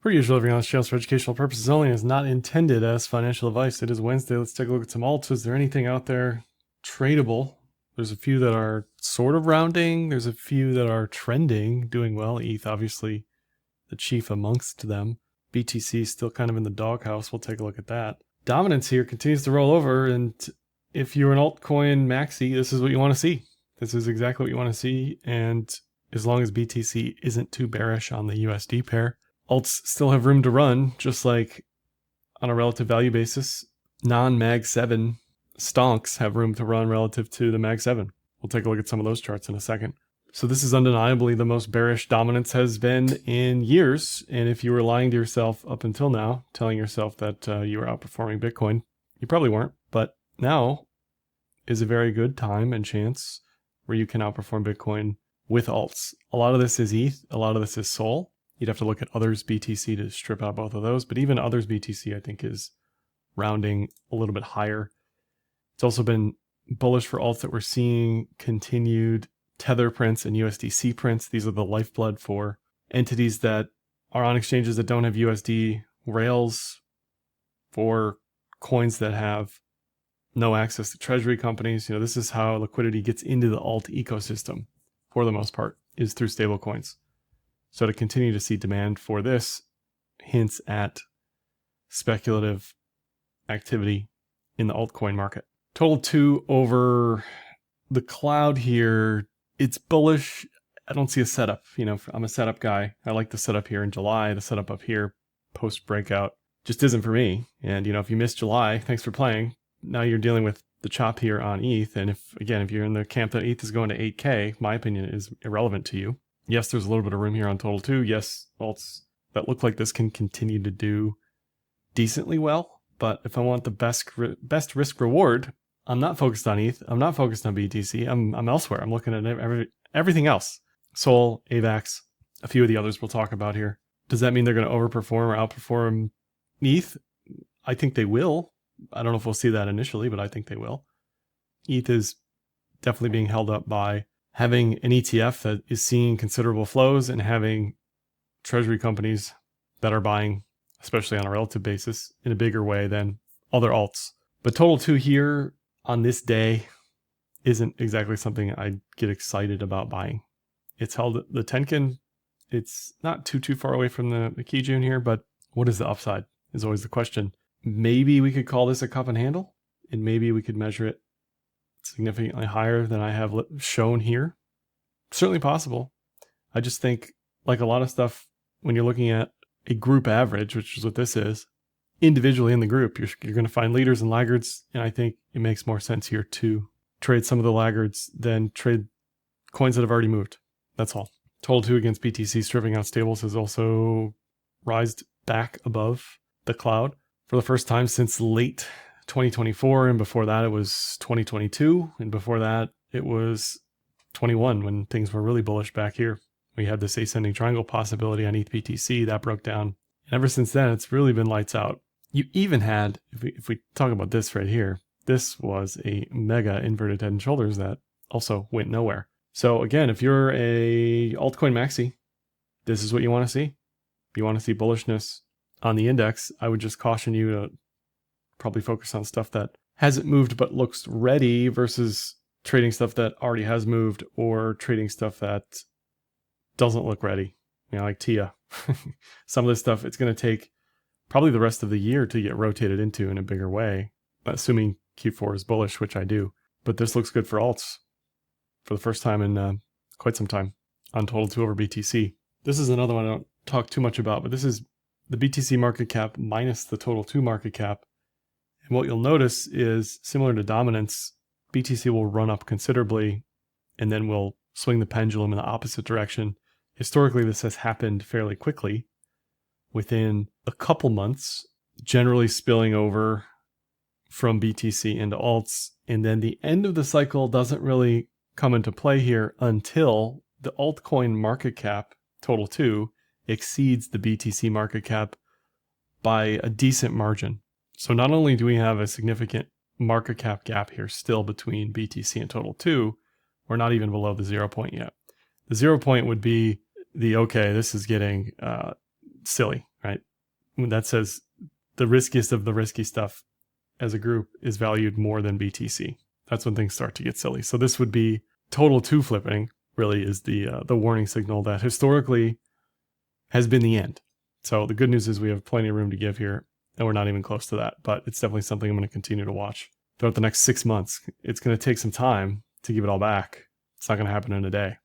Per usual, everything on this channel is for educational purposes only and is not intended as financial advice. It is Wednesday. Let's take a look at some alts. Is there anything out there tradable? There's a few that are sort of rounding. There's a few that are trending, doing well. ETH, obviously, the chief amongst them. BTC still kind of in the doghouse. We'll take a look at that. Dominance here continues to roll over, and if you're an altcoin maxi, this is what you want to see. This is exactly what you want to see, and as long as BTC isn't too bearish on the USD pair, alts still have room to run, just like on a relative value basis. Non-Mag 7 stonks have room to run relative to the Mag 7. We'll take a look at some of those charts in a second. So this is undeniably the most bearish dominance has been in years. And if you were lying to yourself up until now, telling yourself that you were outperforming Bitcoin, you probably weren't. But now is a very good time and chance where you can outperform Bitcoin with alts. A lot of this is ETH. A lot of this is Sol. You'd have to look at others BTC to strip out both of those, but even others BTC I think is rounding a little bit higher. It's also been bullish for alts that we're seeing continued Tether prints and USDC prints. These are the lifeblood for entities that are on exchanges that don't have USD rails, for coins that have no access to treasury companies. You know, this is how liquidity gets into the alt ecosystem for the most part, is through stable coins. So to continue to see demand for this hints at speculative activity in the altcoin market. Total 2 over the cloud here. It's bullish. I don't see a setup. You know, I'm a setup guy. I like the setup here in July. The setup up here post breakout just isn't for me. And, you know, if you missed July, thanks for playing. Now you're dealing with the chop here on ETH. And if you're in the camp that ETH is going to 8K, my opinion is irrelevant to you. Yes, there's a little bit of room here on Total 2. Yes, alts that look like this can continue to do decently well. But if I want the best risk reward, I'm not focused on ETH. I'm not focused on BTC. I'm elsewhere. I'm looking at everything else. Sol, AVAX, a few of the others we'll talk about here. Does that mean they're going to overperform or outperform ETH? I think they will. I don't know if we'll see that initially, but I think they will. ETH is definitely being held up by having an ETF that is seeing considerable flows and having treasury companies that are buying, especially on a relative basis, in a bigger way than other alts. But Total 2 here on this day isn't exactly something I'd get excited about buying. It's held at the Tenkin. It's not too far away from the Kijun here, but what is the upside is always the question. Maybe we could call this a cup and handle, and maybe we could measure it significantly higher than I have shown here. Certainly possible. I just think, like a lot of stuff, when you're looking at a group average, which is what this is, individually in the group, you're going to find leaders and laggards, and I think it makes more sense here to trade some of the laggards than trade coins that have already moved. That's all. Total 2 against BTC stripping out stables has also rised back above the cloud for the first time since late 2024, and before that it was 2022, and before that it was 21 when things were really bullish back here. We had this ascending triangle possibility on ETH BTC that broke down, and ever since then it's really been lights out. You even had, if we talk about this right here, this was a mega inverted head and shoulders that also went nowhere. So again, if you're a altcoin maxi, this is what you want to see. If you want to see bullishness on the index, I would just caution you to probably focus on stuff that hasn't moved but looks ready versus trading stuff that already has moved, or trading stuff that doesn't look ready. You know, like TIA. Some of this stuff, it's going to take probably the rest of the year to get rotated into in a bigger way, assuming Q4 is bullish, which I do. But this looks good for alts for the first time in quite some time on Total 2 over BTC. This is another one I don't talk too much about, but this is the BTC market cap minus the Total 2 market cap. And what you'll notice is, similar to dominance, BTC will run up considerably and then will swing the pendulum in the opposite direction. Historically, this has happened fairly quickly, within a couple months, generally spilling over from BTC into alts. And then the end of the cycle doesn't really come into play here until the altcoin market cap, Total 2, exceeds the BTC market cap by a decent margin. So not only do we have a significant market cap gap here still between BTC and Total 2, we're not even below the 0 point yet. The 0 point would be the, okay, this is getting silly. right? When that says the riskiest of the risky stuff as a group is valued more than BTC. That's when things start to get silly. So this would be total two flipping, really, is the warning signal that historically has been the end. So the good news is we have plenty of room to give here, and we're not even close to that, but it's definitely something I'm going to continue to watch throughout the next 6 months. It's going to take some time to give it all back. It's not going to happen in a day,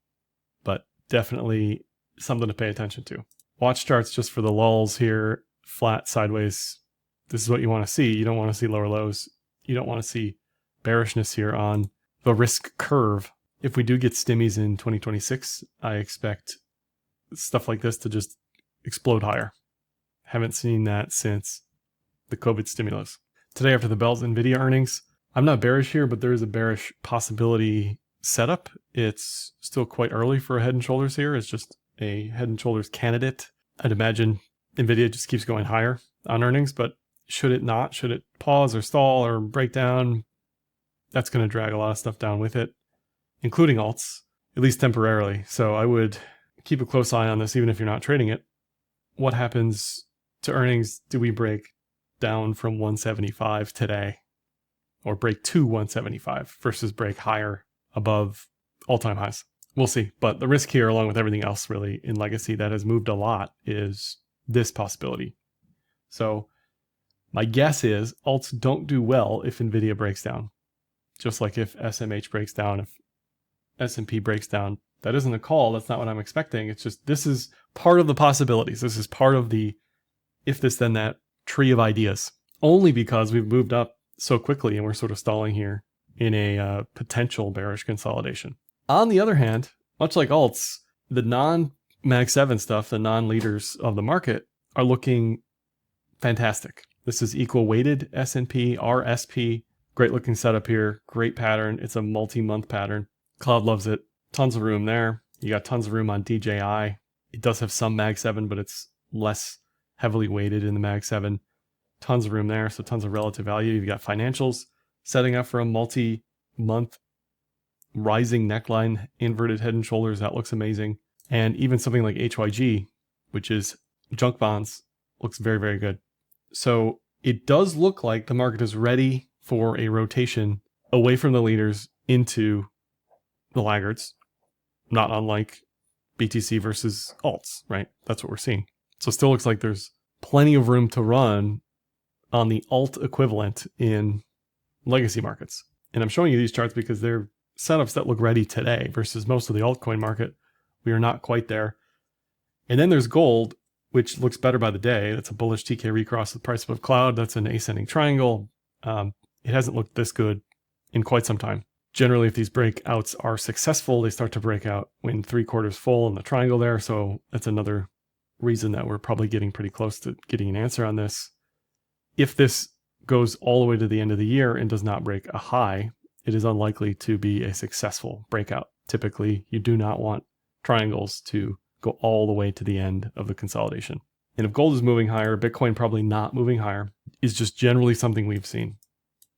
but definitely something to pay attention to. Watch charts just for the lulls here, flat, sideways. This is what you want to see. You don't want to see lower lows. You don't want to see bearishness here on the risk curve. If we do get stimmies in 2026, I expect stuff like this to just explode higher. Haven't seen that since the COVID stimulus. Today after the Bell's NVIDIA earnings, I'm not bearish here, but there is a bearish possibility setup. It's still quite early for a head and shoulders here. It's just a head and shoulders candidate. I'd imagine NVIDIA just keeps going higher on earnings, but should it not? Should it pause or stall or break down? That's going to drag a lot of stuff down with it, including alts, at least temporarily. So I would keep a close eye on this, even if you're not trading it. What happens to earnings? Do we break down from 175 today, or break to 175 versus break higher above all-time highs? We'll see. But the risk here, along with everything else really in legacy that has moved a lot, is this possibility. So my guess is alts don't do well if NVIDIA breaks down. Just like if SMH breaks down, if S&P breaks down. That isn't a call. That's not what I'm expecting. It's just, this is part of the possibilities. This is part of the if this then that tree of ideas. Only because we've moved up so quickly and we're sort of stalling here in a potential bearish consolidation. On the other hand, much like alts, the non-Mag 7 stuff, the non-leaders of the market, are looking fantastic. This is equal weighted S&P, RSP. Great looking setup here. Great pattern. It's a multi-month pattern. Cloud loves it. Tons of room there. You got tons of room on DJI. It does have some Mag 7, but it's less heavily weighted in the Mag 7. Tons of room there, so tons of relative value. You've got financials setting up for a multi-month rising neckline, inverted head and shoulders. That looks amazing. And even something like HYG, which is junk bonds, looks very, very good. So it does look like the market is ready for a rotation away from the leaders into the laggards, not unlike BTC versus alts, right? That's what we're seeing. So it still looks like there's plenty of room to run on the alt equivalent in legacy markets. And I'm showing you these charts because they're setups that look ready today versus most of the altcoin market. We are not quite there. And then there's gold, which looks better by the day. That's a bullish TK recross with price above cloud. That's an ascending triangle. It hasn't looked this good in quite some time. Generally, if these breakouts are successful, they start to break out when 3/4 full in the triangle there. So that's another reason that we're probably getting pretty close to getting an answer on this. If this goes all the way to the end of the year and does not break a high, it is unlikely to be a successful breakout. Typically, you do not want triangles to go all the way to the end of the consolidation. And if gold is moving higher, Bitcoin probably not moving higher, is just generally something we've seen.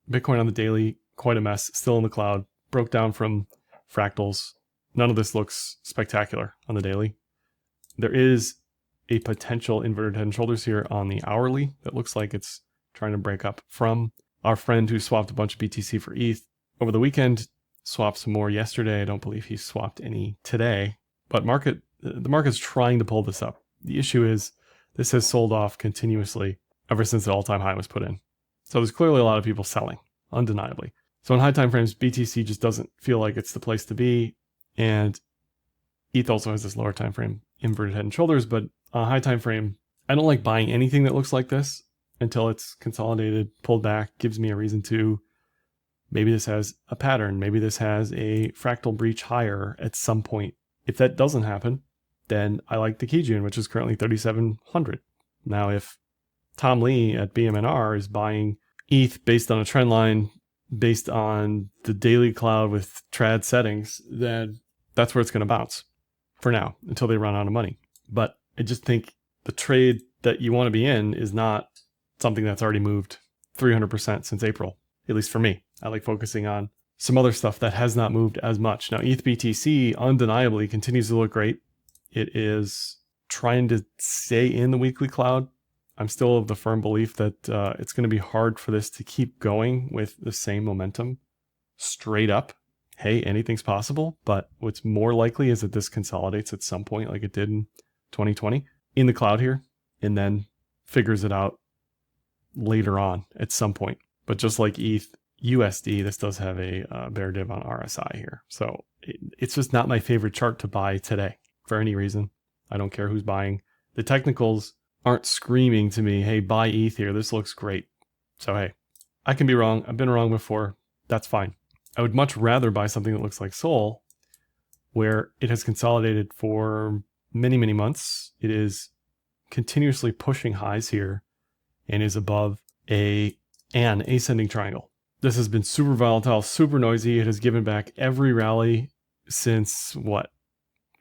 Bitcoin on the daily, quite a mess, still in the cloud, broke down from fractals. None of this looks spectacular on the daily. There is a potential inverted head and shoulders here on the hourly that looks like it's trying to break up from. Our friend who swapped a bunch of BTC for ETH over the weekend swapped some more yesterday. I don't believe he swapped any today, but the market's trying to pull this up. The issue is this has sold off continuously ever since the all-time high was put in. So there's clearly a lot of people selling, undeniably. So in high time frames, BTC just doesn't feel like it's the place to be. And ETH also has this lower time frame, inverted head and shoulders. But on a high time frame, I don't like buying anything that looks like this until it's consolidated, pulled back, gives me a reason to. Maybe this has a pattern. Maybe this has a fractal breach higher at some point. If that doesn't happen, then I like the Kijun, which is currently 3,700. Now, if Tom Lee at BMNR is buying ETH based on a trend line, based on the daily cloud with trad settings, then that's where it's going to bounce for now until they run out of money. But I just think the trade that you want to be in is not something that's already moved 300% since April, at least for me. I like focusing on some other stuff that has not moved as much. Now, ETH BTC undeniably continues to look great. It is trying to stay in the weekly cloud. I'm still of the firm belief that it's going to be hard for this to keep going with the same momentum straight up. Hey, anything's possible, but what's more likely is that this consolidates at some point like it did in 2020 in the cloud here, and then figures it out later on at some point. But just like ETH, USD, this does have a bear div on RSI here. So it's just not my favorite chart to buy today for any reason. I don't care who's buying. The technicals aren't screaming to me, hey, buy ETH here. This looks great. So, hey, I can be wrong. I've been wrong before. That's fine. I would much rather buy something that looks like Sol, where it has consolidated for many, many months. It is continuously pushing highs here and is above an ascending triangle. This has been super volatile, super noisy. It has given back every rally since what?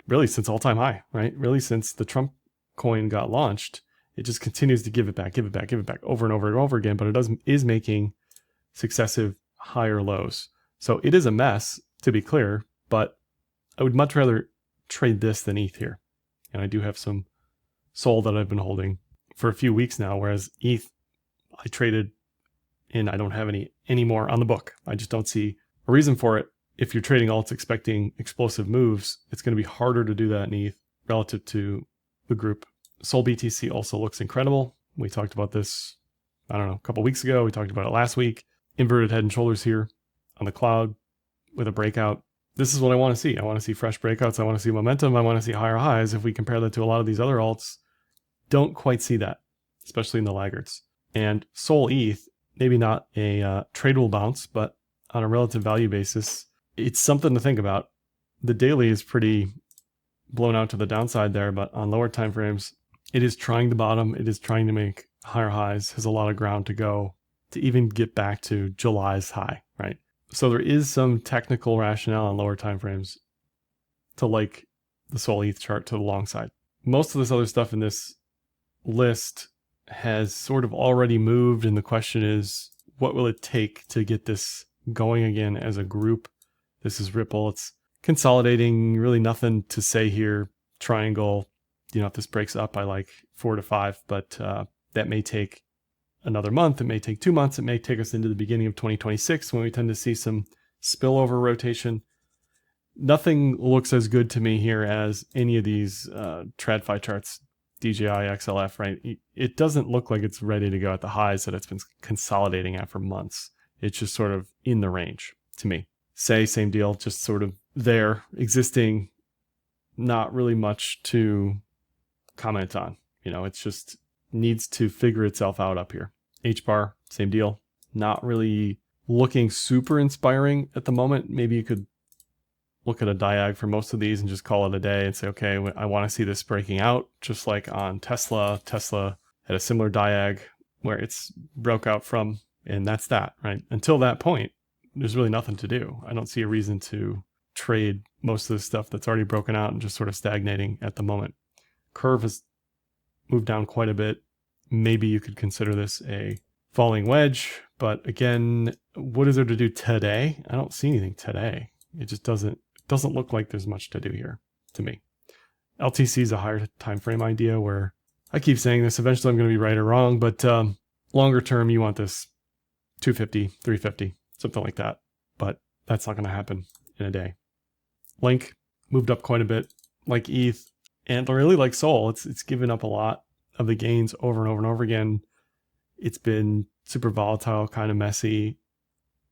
Really since all-time high, right? Really since the Trump coin got launched. It just continues to give it back over and over and over again, but it is making successive higher lows. So it is a mess, to be clear, but I would much rather trade this than ETH here. And I do have some Sol that I've been holding for a few weeks now, whereas ETH I traded and I don't have any more on the book. I just don't see a reason for it. If you're trading alts expecting explosive moves, it's going to be harder to do that in ETH relative to the group. Sol BTC also looks incredible. We talked about this, I don't know, a couple weeks ago. We talked about it last week. Inverted head and shoulders here on the cloud with a breakout. This is what I want to see. I want to see fresh breakouts. I want to see momentum. I want to see higher highs. If we compare that to a lot of these other alts, don't quite see that, especially in the laggards. And Sol ETH, maybe not a tradable bounce, but on a relative value basis, it's something to think about. The daily is pretty blown out to the downside there, but on lower time frames, it is trying the bottom. It is trying to make higher highs, has a lot of ground to go to even get back to July's high, right? So there is some technical rationale on lower time frames to like the Sol ETH chart to the long side. Most of this other stuff in this list has sort of already moved, and the question is, what will it take to get this going again as a group? This is Ripple. It's consolidating, really nothing to say here. Triangle, if this breaks up by like 4 to 5, but that may take another month. It may take 2 months. It may take us into the beginning of 2026 when we tend to see some spillover rotation. Nothing looks as good to me here as any of these TradFi charts, DJI, XLF, right? It doesn't look like it's ready to go at the highs that it's been consolidating at for months. It's just sort of in the range to me. Same deal, just sort of there, existing, not really much to comment on. It's just needs to figure itself out up here. HBAR, same deal. Not really looking super inspiring at the moment. Maybe you could look at a diag for most of these and just call it a day and say, okay, I want to see this breaking out, just like on Tesla. Tesla had a similar diag where it's broke out from, and that's that, right? Until that point, there's really nothing to do. I don't see a reason to trade most of the stuff that's already broken out and just sort of stagnating at the moment. Curve has moved down quite a bit. Maybe you could consider this a falling wedge, but again, what is there to do today? I don't see anything today. It just doesn't look like there's much to do here to me. LTC is a higher time frame idea where I keep saying this, eventually I'm going to be right or wrong, but longer term, you want this 250, 350, something like that. But that's not going to happen in a day. Link moved up quite a bit, like ETH, and really like Sol. It's given up a lot of the gains over and over and over again. It's been super volatile, kind of messy.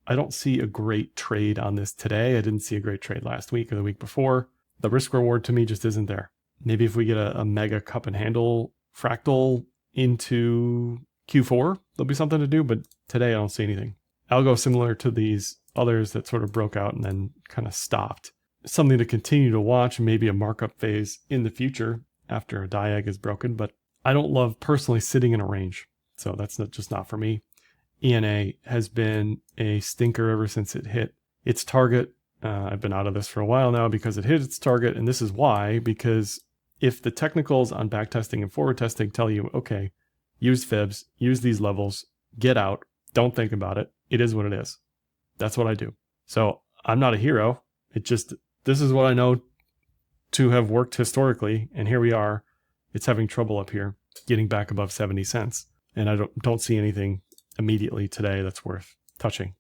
I don't see a great trade on this today. I didn't see a great trade last week or the week before. The risk reward to me just isn't there. Maybe if we get a mega cup and handle fractal into Q4, there'll be something to do, but today I don't see anything. Algo similar to these others that sort of broke out and then kind of stopped. Something to continue to watch, maybe a markup phase in the future after a diag is broken, but I don't love personally sitting in a range. So that's just not for me. ENA has been a stinker ever since it hit its target. I've been out of this for a while now because it hit its target. And this is why, because if the technicals on backtesting and forward testing tell you, okay, use fibs, use these levels, get out, don't think about it. It is what it is. That's what I do. So I'm not a hero. This is what I know to have worked historically. And here we are. It's having trouble up here. getting back above 70 cents. And I don't see anything immediately today that's worth touching.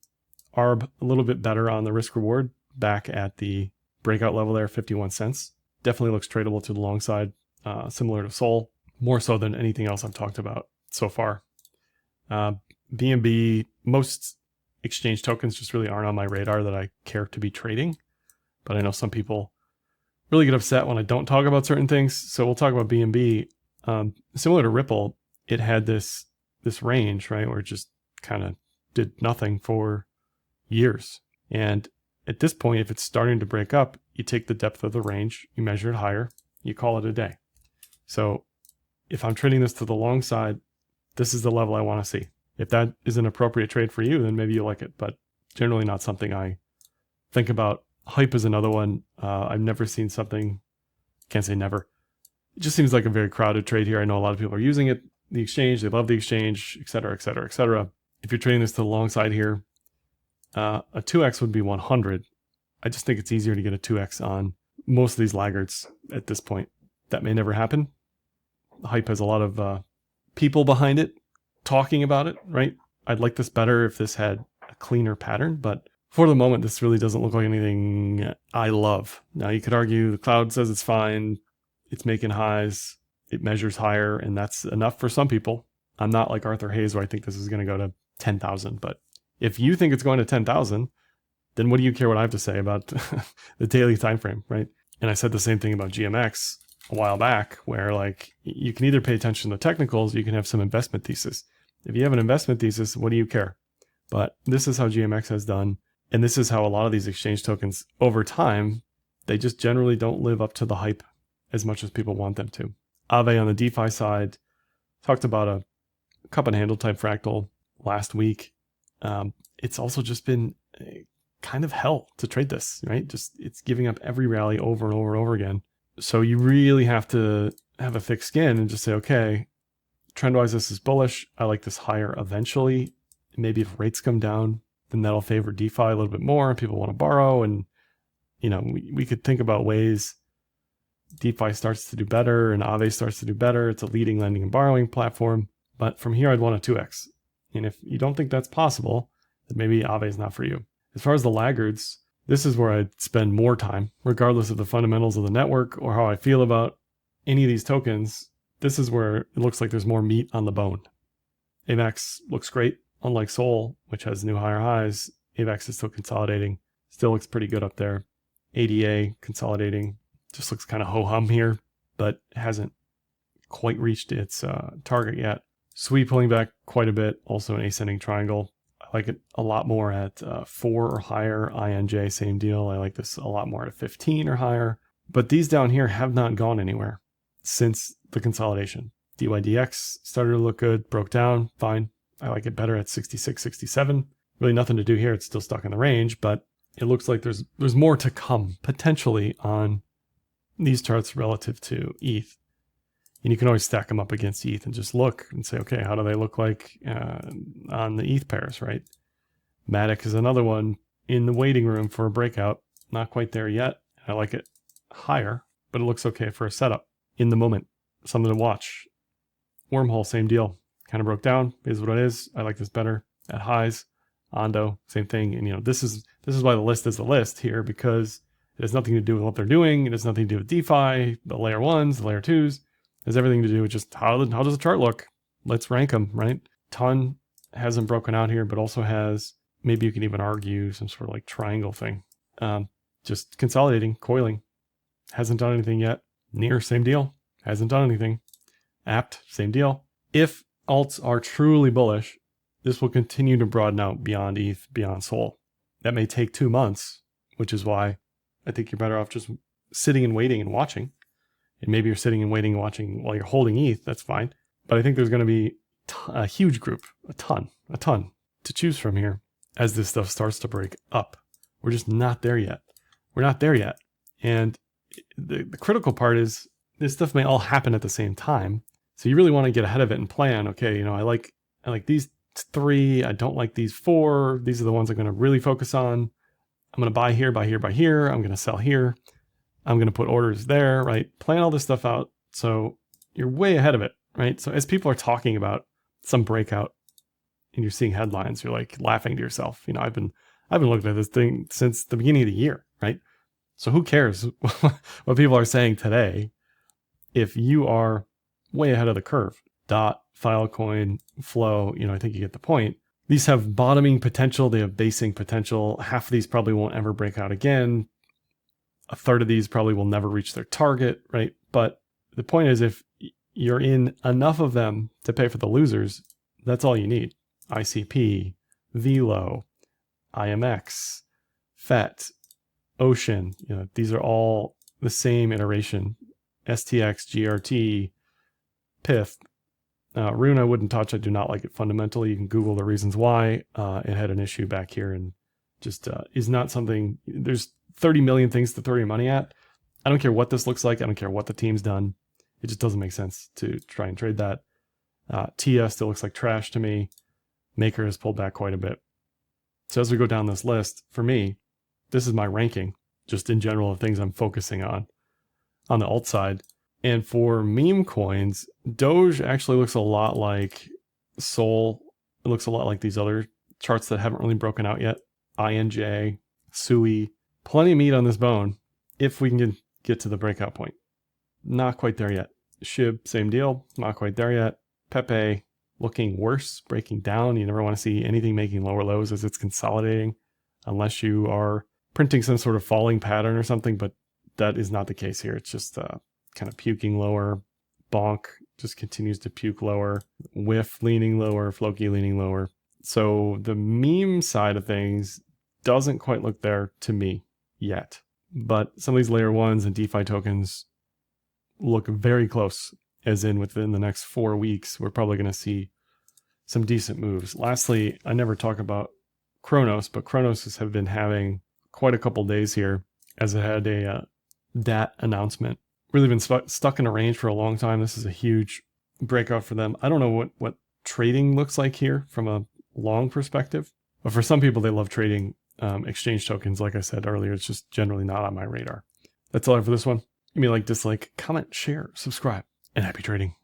ARB, a little bit better on the risk reward, back at the breakout level there, 51 cents. Definitely looks tradable to the long side, similar to Sol, more so than anything else I've talked about so far. BNB, most exchange tokens just really aren't on my radar that I care to be trading. But I know some people really get upset when I don't talk about certain things. So we'll talk about BNB. Similar to Ripple, it had this range, right, where it just kind of did nothing for years. And at this point, if it's starting to break up, you take the depth of the range, you measure it higher, you call it a day. So if I'm trading this to the long side, this is the level I want to see. If that is an appropriate trade for you, then maybe you like it, but generally not something I think about. Hype is another one. I've never seen something, can't say never. It just seems like a very crowded trade here. I know a lot of people are using it, the exchange, they love the exchange, et cetera, et cetera, et cetera. If you're trading this to the long side here, a 2x would be 100. I just think it's easier to get a 2x on most of these laggards at this point. That may never happen. Hype has a lot of people behind it talking about it, right? I'd like this better if this had a cleaner pattern, but for the moment, this really doesn't look like anything I love. Now, you could argue the cloud says it's fine, it's making highs, it measures higher, and that's enough for some people. I'm not like Arthur Hayes, where I think this is going to go to 10,000, but if you think it's going to 10,000, then what do you care what I have to say about the daily time frame, right? And I said the same thing about GMX a while back, where like you can either pay attention to the technicals, you can have some investment thesis. If you have an investment thesis, what do you care? But this is how GMX has done, and this is how a lot of these exchange tokens over time, they just generally don't live up to the hype as much as people want them to. Aave on the DeFi side, talked about a cup and handle type fractal last week. It's also just been kind of hell to trade this, right? Just it's giving up every rally over and over and over again. So you really have to have a thick skin and just say, okay, trend-wise, this is bullish. I like this higher eventually. Maybe if rates come down, then that'll favor DeFi a little bit more. People want to borrow, and you know, we could think about ways DeFi starts to do better and Aave starts to do better. It's a leading lending and borrowing platform. But from here, I'd want a 2x. And if you don't think that's possible, then maybe Aave is not for you. As far as the laggards, this is where I'd spend more time, regardless of the fundamentals of the network or how I feel about any of these tokens. This is where it looks like there's more meat on the bone. AVAX looks great. Unlike Sol, which has new higher highs, AVAX is still consolidating. Still looks pretty good up there. ADA consolidating. Just looks kind of ho-hum here, but hasn't quite reached its target yet. SWE pulling back quite a bit. Also an ascending triangle. I like it a lot more at 4 or higher. INJ, same deal. I like this a lot more at 15 or higher. But these down here have not gone anywhere since the consolidation. DYDX started to look good, broke down, fine. I like it better at 66, 67. Really nothing to do here. It's still stuck in the range, but it looks like there's more to come potentially on these charts relative to ETH. And you can always stack them up against ETH and just look and say, okay, how do they look like on the ETH pairs, right? Matic is another one in the waiting room for a breakout. Not quite there yet. I like it higher, but it looks okay for a setup in the moment. Something to watch. Wormhole, same deal. Kind of broke down. Is what it is. I like this better at highs. Ondo, same thing. And you know, this is why the list is the list here, because it has nothing to do with what they're doing. It has nothing to do with DeFi, the layer ones, the layer twos. It has everything to do with just how does the chart look? Let's rank them, right? Ton hasn't broken out here, but also has, maybe you can even argue, some sort of like triangle thing. Just consolidating, coiling. Hasn't done anything yet. Near, same deal. Hasn't done anything. Apt, same deal. If alts are truly bullish, this will continue to broaden out beyond ETH, beyond Sol. That may take 2 months, which is why I think you're better off just sitting and waiting and watching. And maybe you're sitting and waiting and watching while you're holding ETH, that's fine. But I think there's going to be a huge group, a ton to choose from here as this stuff starts to break up. We're just not there yet. We're not there yet. And the critical part is this stuff may all happen at the same time. So you really want to get ahead of it and plan, okay, you know, I like these 3. I don't like these 4. These are the ones I'm going to really focus on. I'm going to buy here, buy here, buy here. I'm going to sell here. I'm going to put orders there, right? Plan all this stuff out so you're way ahead of it. right? So as people are talking about some breakout and you're seeing headlines, you're like laughing to yourself. You know, I've been looking at this thing since the beginning of the year, right? So who cares what people are saying today if you are way ahead of the curve? Dot, Filecoin, Flow, you know, I think you get the point. These have bottoming potential. They have basing potential. Half of these probably won't ever break out again. A third of these probably will never reach their target, right? But the point is, if you're in enough of them to pay for the losers, that's all you need. ICP, VLO, IMX, FET, Ocean, you know, these are all the same iteration. STX, GRT, PIF. Rune I wouldn't touch. I do not like it fundamentally. You can Google the reasons why. It had an issue back here and just is not something. There's 30 million things to throw your money at. I don't care what this looks like. I don't care what the team's done. It just doesn't make sense to try and trade that. TS still looks like trash to me. Maker has pulled back quite a bit. So as we go down this list, for me, this is my ranking, just in general of things I'm focusing on the alt side. And for meme coins, Doge actually looks a lot like Sol. It looks a lot like these other charts that haven't really broken out yet. INJ, SUI, plenty of meat on this bone if we can get to the breakout point. Not quite there yet. SHIB, same deal, not quite there yet. Pepe, looking worse, breaking down. You never want to see anything making lower lows as it's consolidating, unless you are printing some sort of falling pattern or something, but that is not the case here. It's just kind of puking lower. Bonk just continues to puke lower. Whiff leaning lower, Floki leaning lower. So the meme side of things doesn't quite look there to me yet. But some of these layer ones and DeFi tokens look very close, as in within the next 4 weeks, we're probably going to see some decent moves. Lastly, I never talk about Kronos, but Kronos have been having quite a couple days here as it had a DAT announcement. Really been stuck in a range for a long time. This is a huge breakout for them. I don't know what trading looks like here from a long perspective, but for some people, they love trading exchange tokens. Like I said earlier, it's just generally not on my radar. That's all I have for this one. Give me a like, dislike, comment, share, subscribe, and happy trading.